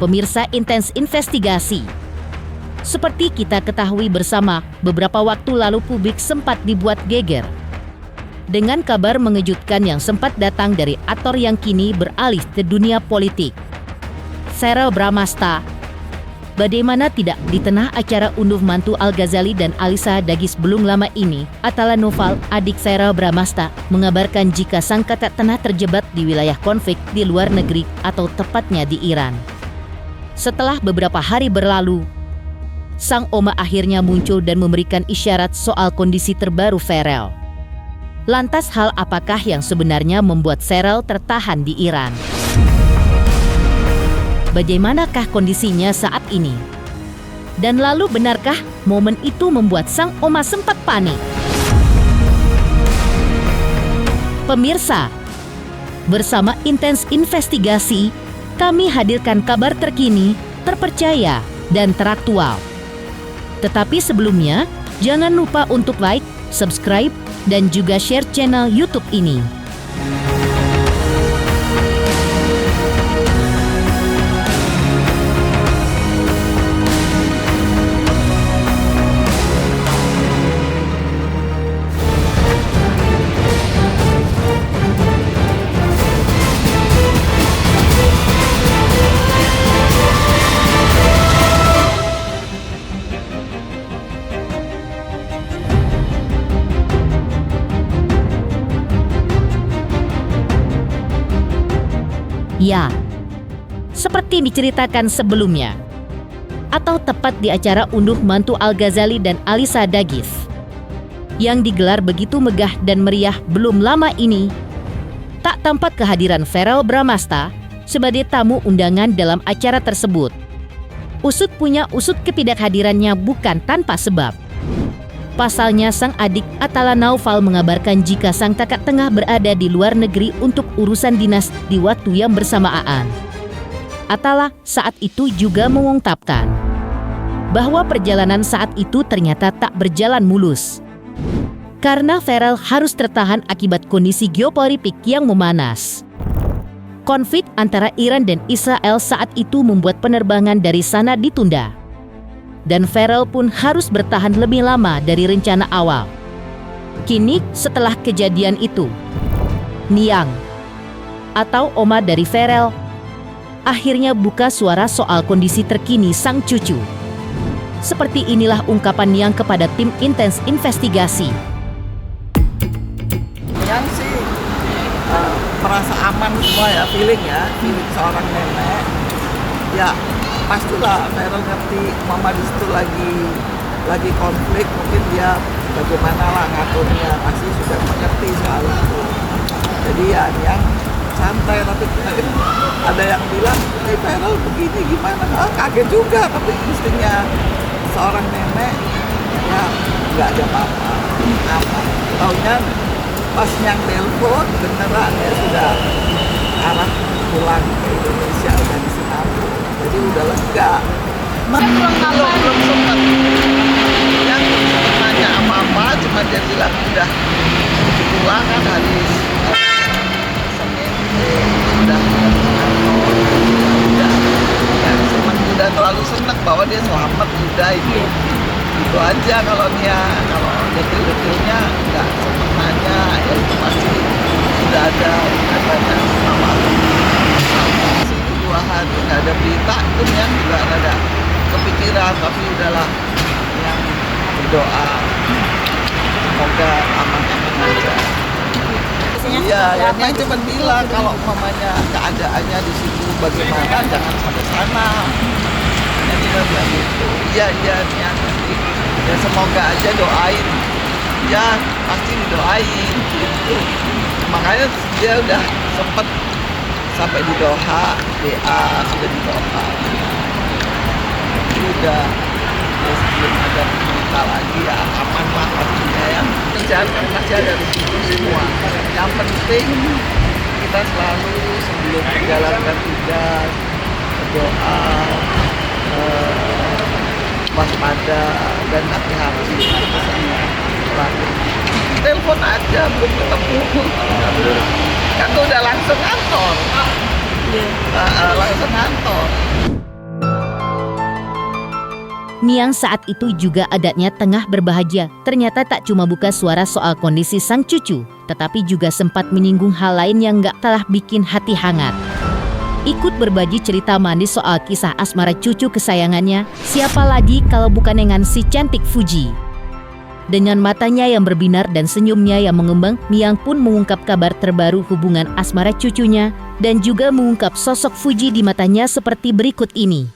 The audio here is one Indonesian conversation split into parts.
pemirsa Intens Investigasi. Seperti kita ketahui bersama, beberapa waktu lalu publik sempat dibuat geger dengan kabar mengejutkan yang sempat datang dari aktor yang kini beralih ke dunia politik, Verrel Bramasta. Bagaimana tidak, di tengah acara unduh mantu Al-Ghazali dan Alisa Dagis belum lama ini, Atala Noval, adik Verrel Bramasta, mengabarkan jika sang kakak tengah terjebak di wilayah konflik di luar negeri atau tepatnya di Iran. Setelah beberapa hari berlalu, sang oma akhirnya muncul dan memberikan isyarat soal kondisi terbaru Verrel. Lantas hal apakah yang sebenarnya membuat Verrel tertahan di Iran? Bagaimanakah kondisinya saat ini? Dan lalu benarkah momen itu membuat sang oma sempat panik? Pemirsa, bersama Intens Investigasi, kami hadirkan kabar terkini, terpercaya, dan teraktual. Tetapi sebelumnya, jangan lupa untuk like, subscribe, dan juga share channel YouTube ini. Ya, seperti diceritakan sebelumnya, atau tepat di acara unduh mantu Al-Ghazali dan Alisa Dagis, yang digelar begitu megah dan meriah belum lama ini, tak tampak kehadiran Verrel Bramasta sebagai tamu undangan dalam acara tersebut. Usut punya usut ketidakhadirannya bukan tanpa sebab. Pasalnya sang adik Atala Noval mengabarkan jika sang kakak tengah berada di luar negeri untuk urusan dinas di waktu yang bersamaan. Atala saat itu juga mengungkapkan bahwa perjalanan saat itu ternyata tak berjalan mulus, karena Verrel harus tertahan akibat kondisi geopolitik yang memanas. Konflik antara Iran dan Israel saat itu membuat penerbangan dari sana ditunda, dan Verrel pun harus bertahan lebih lama dari rencana awal. Kini setelah kejadian itu, Niang, atau oma dari Verrel, akhirnya buka suara soal kondisi terkini sang cucu. Seperti inilah ungkapan Niang kepada tim Intens Investigasi. Yang sih merasa aman semua ya, feeling seorang nenek. Ya pastilah Verrel ngerti mama di situ lagi konflik, mungkin dia bagaimana lah ngaturnya, pasti sudah mengerti soal itu. Jadi ya yang santai, tapi ada yang bilang, Verrel begini gimana? Kaget juga, tapi mestinya seorang nenek ya nggak ada apa-apa, aman. Taunya pas yang telepon beneran ya sudah arah pulang ke Indonesia, udah di Singapura. Jadi udah lega. Belum sempat. Yang sempat nanya apa-apa, cuma dia bilang udah pulang kan hari Senin. Udah. Ya, cuman udah terlalu seneng bahwa dia selamat, udah itu. Itu aja kalau detail-detailnya nggak sempat nanya, ya itu pasti sudah ada katanya sama. 2 hari nggak ada berita, itu yang juga ada kepikiran, tapi udahlah yang berdoa semoga aman-aman aja. Iya, yang cuma bilang kalau mamanya keadaannya di situ bagaimana, jangan sampai sana. Jadi dia bilang gitu. Iya nanti. Ya semoga aja doain. Ya pasti didoain. Gitu. Makanya dia udah sempet sampai di Doha, DA sudah di Doha. Udah ya sebelum ada berita lagi ya aman lah pastinya ya. Kerjaan kan masih ada di situ semua. Yang penting kita selalu sebelum menjalankan tugas berdoa, waspada dan hati-hati. Telepon aja belum ketemu. Kan udah langsung kantor. Langsung kantor. Miang saat itu juga adatnya tengah berbahagia. Ternyata tak cuma buka suara soal kondisi sang cucu, tetapi juga sempat menyinggung hal lain yang gak kalah bikin hati hangat. Ikut berbagi cerita manis soal kisah asmara cucu kesayangannya, siapa lagi kalau bukan dengan si cantik Fuji. Dengan matanya yang berbinar dan senyumnya yang mengembang, Miang pun mengungkap kabar terbaru hubungan asmara cucunya dan juga mengungkap sosok Fuji di matanya seperti berikut ini.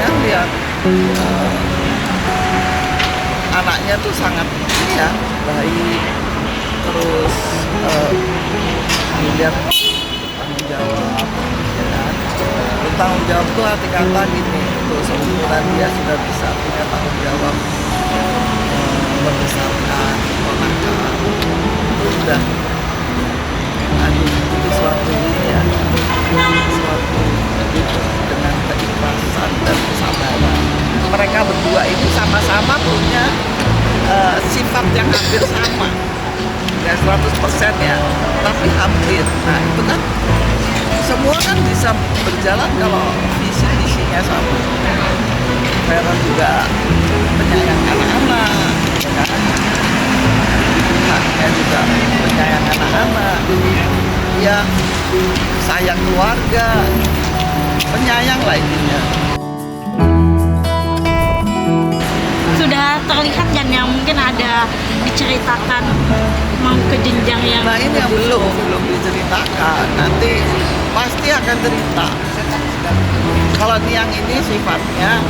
Yang lihat anaknya tuh sangat ya baik, terus lihat tanggung jawab, ya kan? Tanggung jawab tuh arti kata gini, untuk seumuran dia sudah bisa punya tanggung jawab membesarkan ponakan, itu udah, itu suatu ini ya, suatu itu dengan keikhlasan dan kesabaran. Mereka berdua itu sama-sama punya sifat yang hampir sama. Nggak 100% ya, tapi hampir. Nah itu kan semua kan bisa berjalan kalau visi-misinya sama. Vera juga penyayang anak-anak, ya kan? Anaknya juga penyayang anak-anak, ya sayang keluarga, penyayang lah intinya. Sudah terlihat dan yang mungkin ada diceritakan mau ke jenjang yang Nah ini yang belum diceritakan, nanti pasti akan cerita. Kalau Niang ini sifatnya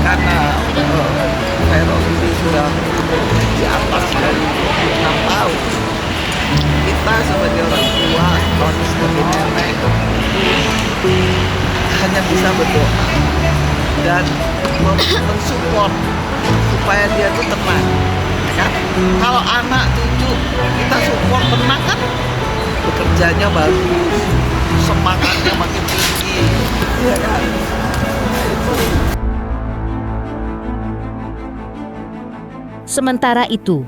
karena Vero ini sudah di atas dari 26 tahun, kita sebagai orang tua, Tony sebagai nenek, hanya bisa berdoa dan mensupport supaya dia tuh tenang, ya kan? Kalau anak cucu kita support tenang kan, bekerjanya bagus, semangatnya makin tinggi, ya kan? Sementara itu,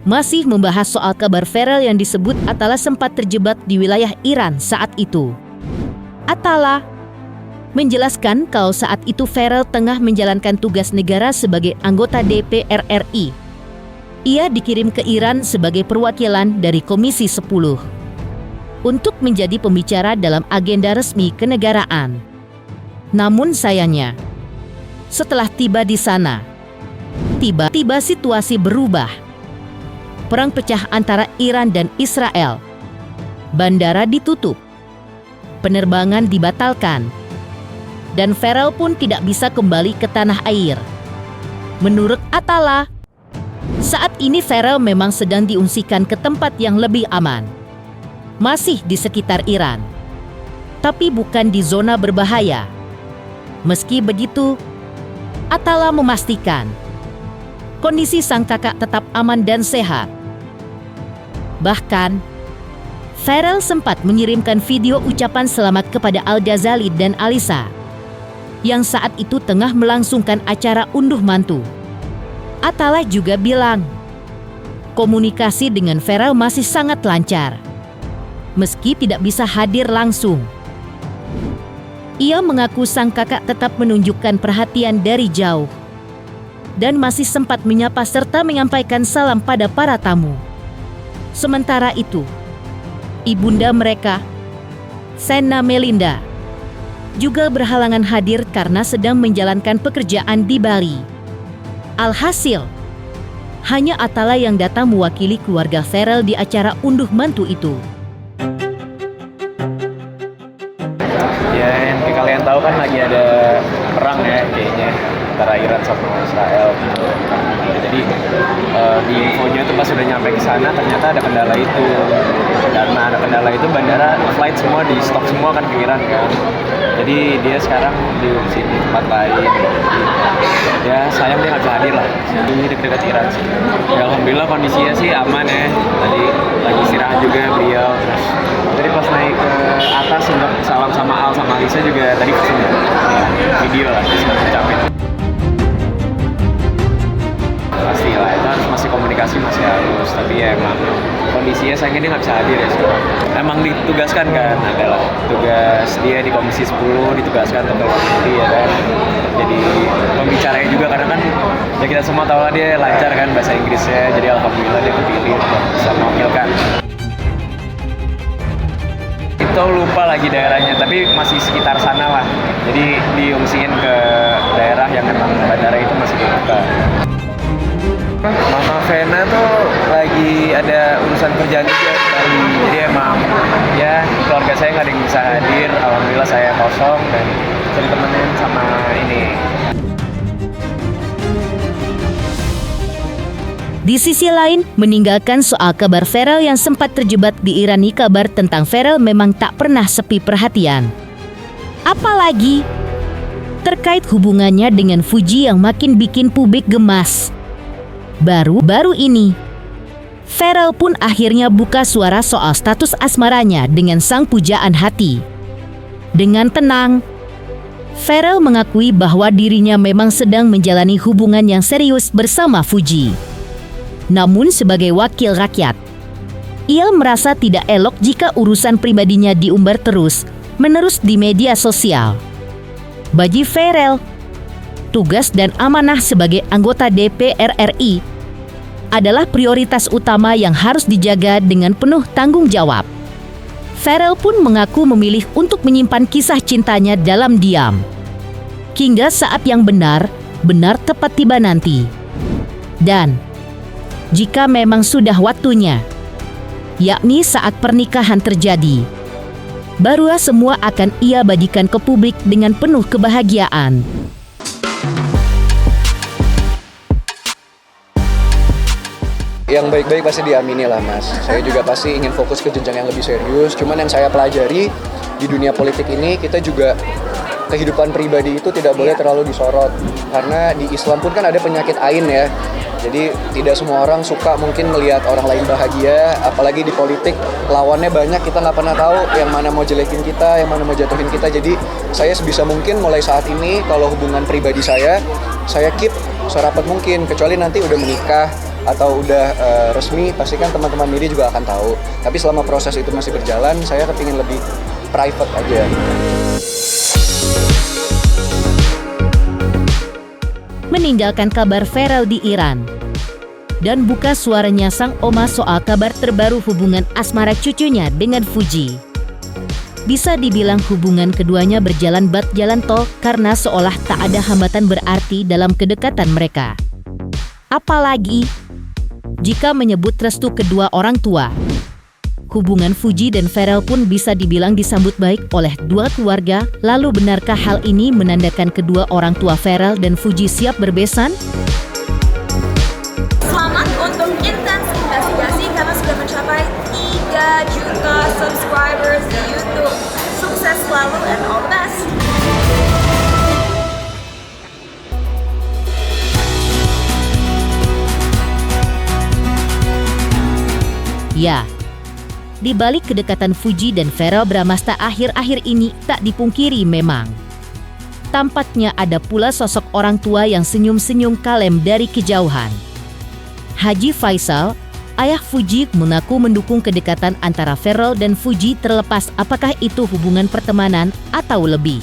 masih membahas soal kabar Farel yang disebut Atala sempat terjebak di wilayah Iran saat itu. Atala menjelaskan kalau saat itu Farel tengah menjalankan tugas negara sebagai anggota DPR RI. Ia dikirim ke Iran sebagai perwakilan dari Komisi 10 untuk menjadi pembicara dalam agenda resmi kenegaraan. Namun sayangnya, setelah tiba di sana, tiba-tiba situasi berubah. Perang pecah antara Iran dan Israel. Bandara ditutup. Penerbangan dibatalkan. Dan Farel pun tidak bisa kembali ke tanah air. Menurut Atala, saat ini Farel memang sedang diungsikan ke tempat yang lebih aman. Masih di sekitar Iran. Tapi bukan di zona berbahaya. Meski begitu, Atala memastikan kondisi sang kakak tetap aman dan sehat. Bahkan, Farel sempat mengirimkan video ucapan selamat kepada Al-Ghazali dan Alisa, yang saat itu tengah melangsungkan acara unduh mantu. Atala juga bilang, komunikasi dengan Farel masih sangat lancar, meski tidak bisa hadir langsung. Ia mengaku sang kakak tetap menunjukkan perhatian dari jauh, dan masih sempat menyapa serta menyampaikan salam pada para tamu. Sementara itu, ibunda mereka, Sena Melinda, juga berhalangan hadir karena sedang menjalankan pekerjaan di Bali. Alhasil, hanya Atala yang datang mewakili keluarga Farel di acara unduh mantu itu. Ya, yang kalian tahu kan lagi ada perang ya kayaknya antara Iran sama Israel gitu. Jadi di infonya tuh pas udah nyampe ke sana ternyata ada kendala itu. Karena ada kendala itu bandara flight semua di stop semua kan ke Iran kan. Jadi dia sekarang diungsi di tempat lain. Ya sayang dia nggak bisa hadir lah. Ini dekat-dekat Iran sih. Ya, alhamdulillah kondisinya sih aman ya. Tadi lagi istirahat juga beliau. Terus tadi pas naik ke atas untuk salam sama Al sama Alisa juga tadi kesini video lah. Capek. Pasti lah itu harus masih komunikasi komunikasi masih harus, tapi ya emang kondisinya sayangnya dia nggak bisa hadir ya sekarang. Emang ditugaskan kan, adalah tugas dia di Komisi 10 ditugaskan untuk keluar negeri ya kan, jadi pembicaranya juga karena kan ya kita semua tahu lah dia lancar kan bahasa Inggrisnya, jadi alhamdulillah dia kepilih untuk bisa mewakilkan. Itu lupa lagi daerahnya, tapi masih sekitar sana lah. Jadi diungsiin ke daerah yang memang bandara itu masih dibuka. Mama Vena tuh lagi ada urusan kerjaan juga di Bali. Jadi emang ya keluarga saya nggak ada yang bisa hadir. Alhamdulillah saya kosong dan bisa ditemenin sama ini. Di sisi lain, meninggalkan soal kabar Pharrell yang sempat terjebak di Irani, kabar tentang Pharrell memang tak pernah sepi perhatian. Apalagi terkait hubungannya dengan Fuji yang makin bikin publik gemas. Baru-baru ini, Pharrell pun akhirnya buka suara soal status asmaranya dengan sang pujaan hati. Dengan tenang, Pharrell mengakui bahwa dirinya memang sedang menjalani hubungan yang serius bersama Fuji. Namun sebagai wakil rakyat, ia merasa tidak elok jika urusan pribadinya diumbar terus-menerus di media sosial. Bagi Pharrell, tugas dan amanah sebagai anggota DPR RI adalah prioritas utama yang harus dijaga dengan penuh tanggung jawab. Pharrell pun mengaku memilih untuk menyimpan kisah cintanya dalam diam, hingga saat yang benar-benar tepat tiba nanti. Dan jika memang sudah waktunya, yakni saat pernikahan terjadi, barulah semua akan ia bagikan ke publik dengan penuh kebahagiaan. Yang baik-baik pasti diamini lah mas. Saya juga pasti ingin fokus ke jenjang yang lebih serius. Cuman yang saya pelajari di dunia politik ini, kita juga kehidupan pribadi itu tidak boleh terlalu disorot. Karena di Islam pun kan ada penyakit ain ya. Jadi tidak semua orang suka mungkin melihat orang lain bahagia, apalagi di politik lawannya banyak, kita nggak pernah tahu yang mana mau jelekin kita, yang mana mau jatuhin kita. Jadi saya sebisa mungkin mulai saat ini kalau hubungan pribadi saya keep serapat mungkin, kecuali nanti udah menikah atau udah resmi, pastikan teman-teman media juga akan tahu. Tapi selama proses itu masih berjalan, saya kepingin lebih private aja. Meninggalkan kabar Pharrell di Iran dan buka suaranya sang oma soal kabar terbaru hubungan asmara cucunya dengan Fuji. Bisa dibilang hubungan keduanya berjalan bat jalan tol karena seolah tak ada hambatan berarti dalam kedekatan mereka. Apalagi jika menyebut restu kedua orang tua. Hubungan Fuji dan Pharrell pun bisa dibilang disambut baik oleh dua keluarga. Lalu benarkah hal ini menandakan kedua orang tua Pharrell dan Fuji siap berbesan? Selamat untuk Intens Investigasi karena sudah mencapai 3 juta subscribers di YouTube. Sukses selalu and all the best! Ya, di balik kedekatan Fuji dan Pharrell Bramasta akhir-akhir ini tak dipungkiri memang tampaknya ada pula sosok orang tua yang senyum-senyum kalem dari kejauhan. Haji Faisal, ayah Fuji, mengaku mendukung kedekatan antara Pharrell dan Fuji terlepas apakah itu hubungan pertemanan atau lebih.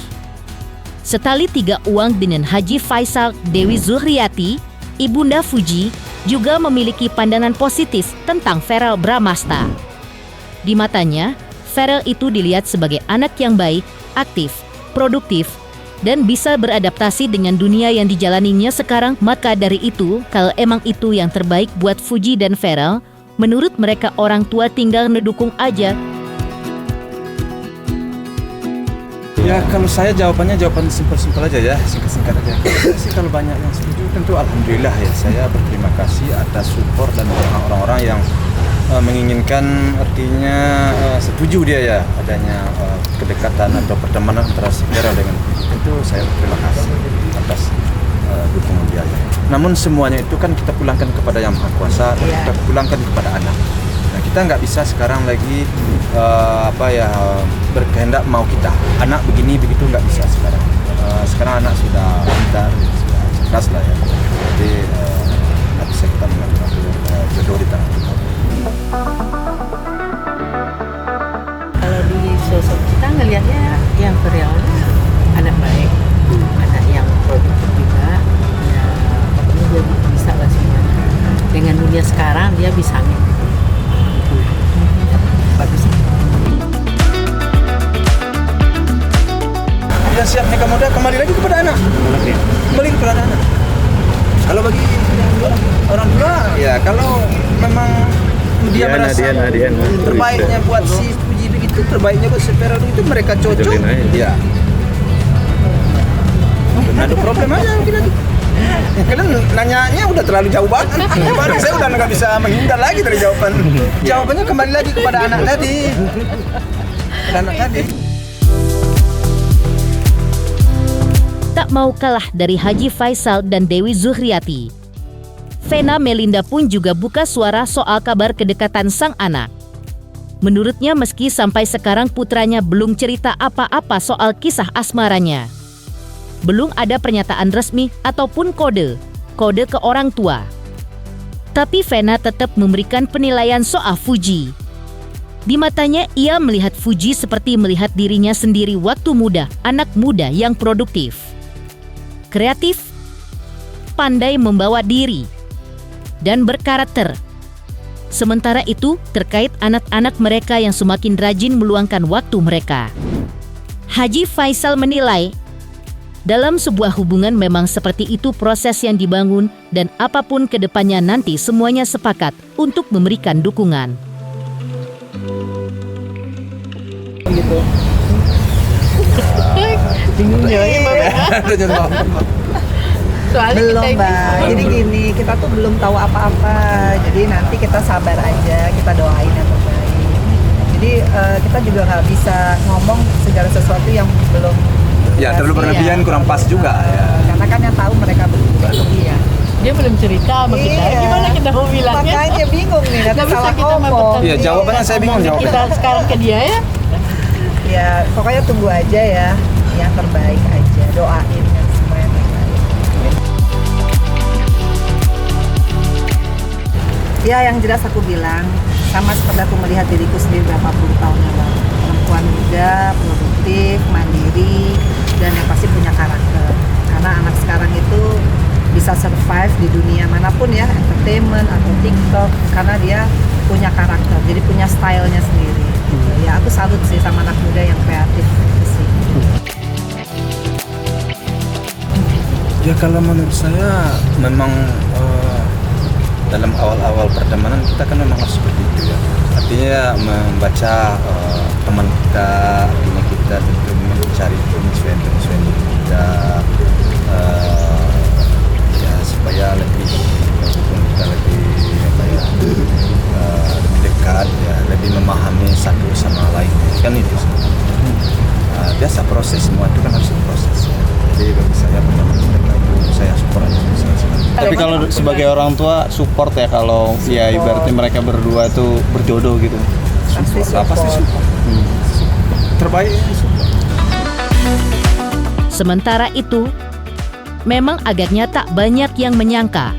Setali tiga uang dengan Haji Faisal, Dewi Zuhriyati, ibunda Fuji, juga memiliki pandangan positif tentang Pharrell Bramasta. Di matanya, Pharrell itu dilihat sebagai anak yang baik, aktif, produktif, dan bisa beradaptasi dengan dunia yang dijalaninya sekarang. Maka dari itu, kalau emang itu yang terbaik buat Fuji dan Pharrell, menurut mereka orang tua tinggal ngedukung aja. Ya kalau saya jawaban simpel-simpel aja ya, singkat-singkat aja. Sih kalau banyak yang setuju tentu alhamdulillah ya, saya berterima kasih atas support dan orang-orang yang menginginkan, artinya setuju dia ya adanya kedekatan atau pertemanan antara Pharrell dengan Fuji. Tentu saya berterima kasih atas dukungan dia. Namun semuanya itu kan kita pulangkan kepada Yang Maha Kuasa dan kita pulangkan kepada anak. Nah, kita nggak bisa sekarang lagi berkehendak mau kita anak begini begitu, nggak bisa sekarang. Sekarang anak sudah pintar, sudah cerdas lah ya. Jadi nggak bisa kita mengatur jodoh di tangan Tuhan. Kalau di sosok kita ngelihatnya yang Ferialnya anak baik, anak yang produktif juga, ya pokoknya dia bisa lah semuanya. Dengan dunia sekarang dia bisa bagus. Yang siap nikah muda kembali lagi kepada anak. Kembali kepada anak. Kalau bagi orang tua, ya kalau memang dia merasa terbaiknya buat si Fuji begitu, terbaiknya buat si Feral itu mereka cocok. Ya. Ada problem aja mungkin lagi. Kadang nanyanya udah terlalu jauh banget. Baru saya udah nggak bisa menghindar lagi dari jawaban. Jawabannya kembali lagi kepada anak tadi. Kepada anak tadi. Tak mau kalah dari Haji Faisal dan Dewi Zuhriati, Vena Melinda pun juga buka suara soal kabar kedekatan sang anak. Menurutnya meski sampai sekarang putranya belum cerita apa-apa soal kisah asmaranya, belum ada pernyataan resmi ataupun kode ke orang tua. Tapi Vena tetap memberikan penilaian soal Fuji. Di matanya ia melihat Fuji seperti melihat dirinya sendiri waktu muda, anak muda yang produktif, kreatif, pandai membawa diri, dan berkarakter. Sementara itu, terkait anak-anak mereka yang semakin rajin meluangkan waktu mereka, Haji Faisal menilai, dalam sebuah hubungan memang seperti itu proses yang dibangun dan apapun kedepannya nanti semuanya sepakat untuk memberikan dukungan. Gitu. Bingung ya, soalnya belum Mbak, jadi gini, kita tuh belum tahu apa-apa, jadi nanti kita sabar aja, kita doain yang terbaik. Jadi kita juga nggak bisa ngomong segala sesuatu yang belum Ya terlalu berlebihan, kurang pas juga ya. Karena kan yang tahu mereka berdua. Iya. Dia belum cerita sama kita, gimana kita mau bilangnya? Makanya bingung nih, nanti salah ngomong. Iya, jawabannya saya bingung jawabannya. Kita sekarang ke dia ya. Ya pokoknya tunggu aja ya, yang terbaik aja, doain dan semua yang terbaik. Ya yang jelas aku bilang, sama seperti aku melihat diriku sendiri berapa puluh tahun yang lalu, perempuan muda, produktif, mandiri, dan yang pasti punya karakter. Karena anak sekarang itu bisa survive di dunia manapun ya, entertainment atau TikTok, karena dia punya karakter, jadi punya stylenya sendiri. Gitu. Ya aku salut sih sama anak muda yang kreatif sih. Ya kalau menurut saya memang dalam awal-awal pertemanan kita kan memang harus seperti itu ya. Artinya membaca teman kita, ini kita tentu mencari penyesuaian kita ya supaya lebih kita lebih lebih dekat ya, lebih memahami satu sama lain kan itu biasa proses, semua itu kan harus diproses ya. Jadi bagi saya pertemanan mereka itu saya support aja. Tapi kalau sebagai orang tua support ya kalau ya ibaratnya mereka berdua itu berjodoh gitu. Pasti support. Terbaik support. Sementara itu, memang agaknya tak banyak yang menyangka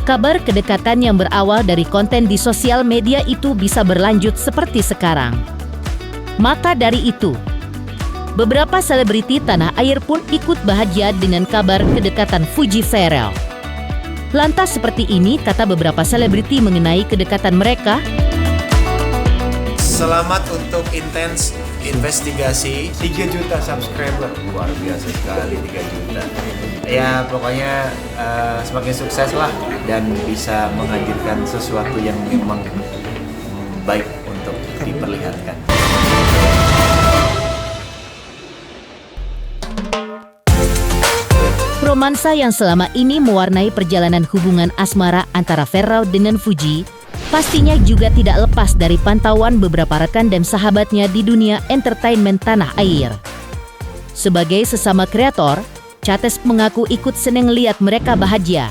kabar kedekatan yang berawal dari konten di sosial media itu bisa berlanjut seperti sekarang. Maka dari itu, beberapa selebriti tanah air pun ikut bahagia dengan kabar kedekatan Fuji Feral. Lantas seperti ini kata beberapa selebriti mengenai kedekatan mereka. Selamat untuk intens investigasi 3 juta subscriber, luar biasa sekali 3 juta. Ya pokoknya semakin sukses lah dan bisa menghadirkan sesuatu yang memang baik untuk diperlihatkan. Romansa yang selama ini mewarnai perjalanan hubungan asmara antara Feral dengan Fuji pastinya juga tidak lepas dari pantauan beberapa rekan dan sahabatnya di dunia entertainment tanah air. Sebagai sesama kreator, Cates mengaku ikut senang lihat mereka bahagia.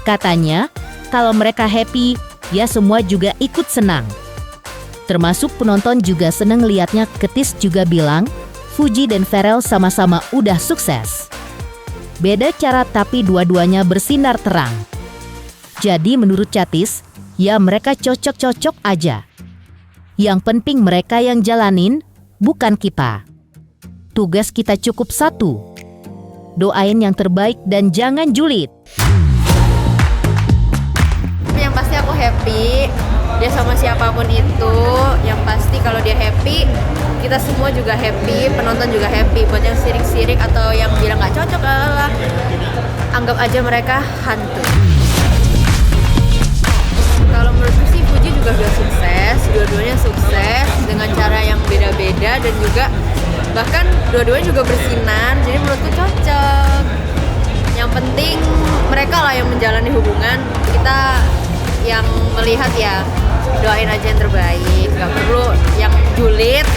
Katanya, kalau mereka happy, ya semua juga ikut senang. Termasuk penonton juga senang lihatnya. Ketis juga bilang, Fuji dan Feral sama-sama udah sukses. Beda cara tapi dua-duanya bersinar terang. Jadi menurut Catis, ya mereka cocok-cocok aja. Yang penting mereka yang jalanin, bukan kita. Tugas kita cukup satu. Doain yang terbaik dan jangan julid. Yang pasti aku happy, dia sama siapapun itu. Yang pasti kalau dia happy, kita semua juga happy, penonton juga happy. Buat yang sirik-sirik atau yang bilang gak cocok, anggap aja mereka hantu. Kalau menurutku sih Fuji juga udah sukses, dua-duanya sukses dengan cara yang beda-beda dan juga bahkan dua-duanya juga bersinar, jadi menurutku cocok. Yang penting mereka lah yang menjalani hubungan, kita yang melihat ya doain aja yang terbaik, gak perlu yang julid.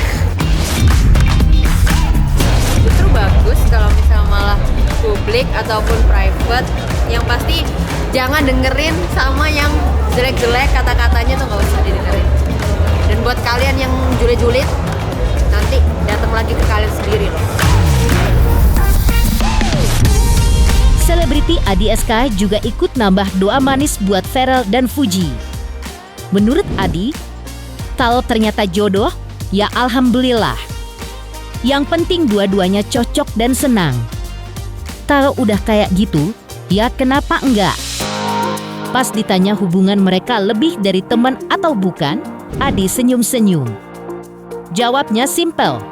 Justru bagus kalau misalnya malah publik ataupun private, yang pasti jangan dengerin sama yang jelek-jelek, kata-katanya tuh gak usah didengerin. Dan buat kalian yang julid-julid, nanti datang lagi ke kalian sendiri loh. Selebriti Adi SK juga ikut nambah doa manis buat Pharrell dan Fuji. Menurut Adi, kalau ternyata jodoh, ya alhamdulillah. Yang penting dua-duanya cocok dan senang. Kalau udah kayak gitu, ya kenapa enggak? Pas ditanya hubungan mereka lebih dari teman atau bukan, Adi senyum-senyum. Jawabnya simpel.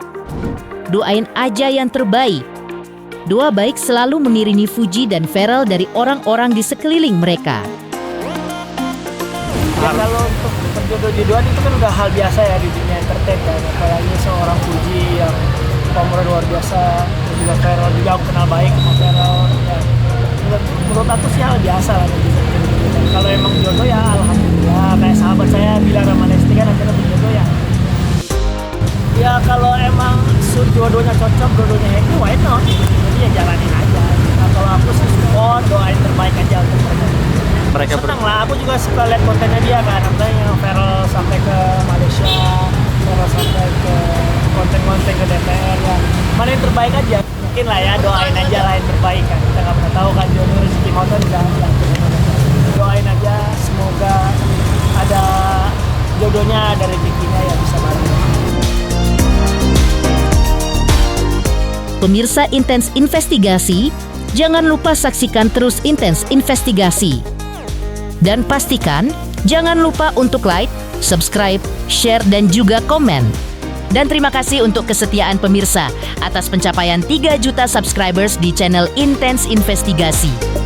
Doain aja yang terbaik. Doa baik selalu mengiringi Fuji dan Pharrell dari orang-orang di sekeliling mereka. Ya kalau untuk berjodoh-jodohan itu kan udah hal biasa ya di dunia entertain kan. Apalagi seorang Fuji yang pemurah luar biasa, dan juga Pharrell juga aku kenal baik sama Pharrell. Ya, menurut aku sih hal biasa lah. Kalau emang jodoh ya alhamdulillah. Kayak sahabat saya bilang sama Lesti kan akhirnya berjodoh ya. Ya kalau emang dua-duanya cocok, dua-duanya happy, why not? Jadi ya jalanin aja. Nah, kalau aku sih support, doain terbaik aja untuk mereka. Senang lah, aku juga suka lihat kontennya dia kan. Namanya yang Pharrell sampai ke Malaysia, Pharrell sampai ke konten-konten ke DPR ya. Mana yang terbaik aja? Mungkin lah ya, doain aja lah yang terbaik kan. Kita nggak pernah tahu kan jodoh rezeki motor juga. Doain aja, semoga ada jodohnya, ada rezekinya ya bisa bareng. Pemirsa Intens Investigasi, jangan lupa saksikan terus Intens Investigasi. Dan pastikan jangan lupa untuk like, subscribe, share, dan juga komen. Dan terima kasih untuk kesetiaan pemirsa atas pencapaian 3 juta subscribers di channel Intens Investigasi.